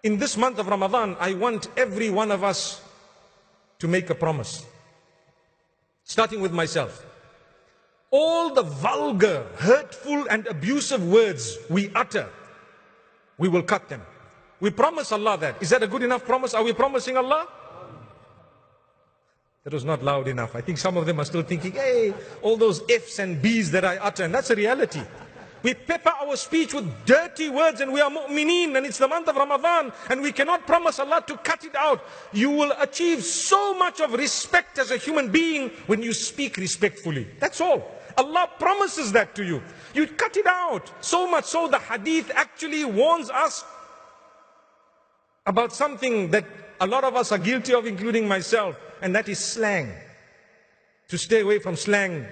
In this month of Ramadan, I want every one of us to make a promise, starting with myself. All the vulgar, hurtful and abusive words we utter, we will cut them. We promise Allah that. Is that a good enough promise? Are we promising Allah? That was not loud enough. I think some of them are still thinking, hey, all those F's and B's that I utter, and that's a reality. We pepper our speech with dirty words, and we are mu'mineen, and it's the month of Ramadan, and we cannot promise Allah to cut it out. You will achieve so much of respect as a human being when you speak respectfully. That's all. Allah promises that to you. You cut it out. So much so the hadith actually warns us about something that a lot of us are guilty of, including myself, and that is slang. To stay away from slang.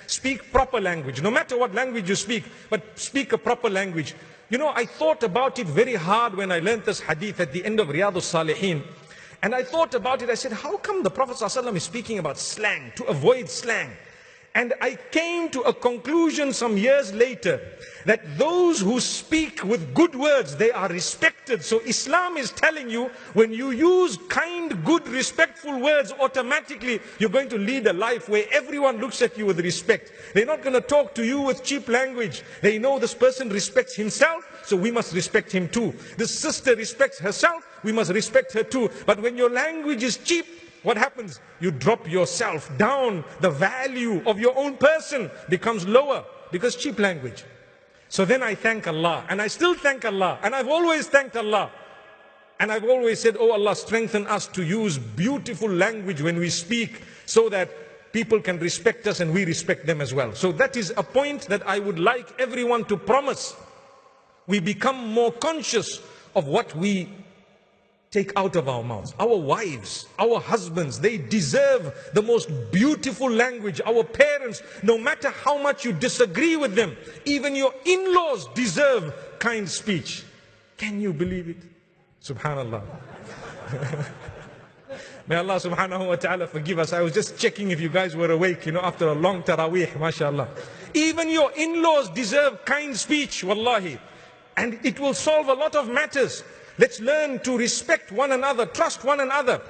Speak proper language, no matter what language you speak, but speak a proper language. You know, I thought about it very hard when I learned this hadith at the end of Riyadus Salihin. And I thought about it, I said, how come the Prophet ﷺ is speaking about slang, to avoid slang? And I came to a conclusion some years later that those who speak with good words, they are respected. So Islam is telling you, when you use kind, good, respectful words, automatically you're going to lead a life where everyone looks at you with respect. They're not going to talk to you with cheap language. They know this person respects himself, so we must respect him too. This sister respects herself, we must respect her too. But when your language is cheap, what happens? You drop yourself down. The value of your own person becomes lower because cheap language. So then I thank Allah, and I still thank Allah, and I've always thanked Allah. And I've always said, oh Allah, strengthen us to use beautiful language when we speak, so that people can respect us and we respect them as well. So that is a point that I would like everyone to promise. We become more conscious of what we take out of our mouths. Our wives, our husbands, they deserve the most beautiful language. Our parents, no matter how much you disagree with them, even your in-laws deserve kind speech. Can you believe it? Subhanallah. May Allah subhanahu wa ta'ala forgive us. I was just checking if you guys were awake, after a long taraweeh, mashallah. Even your in-laws deserve kind speech, wallahi. And it will solve a lot of matters. Let's learn to respect one another, trust one another.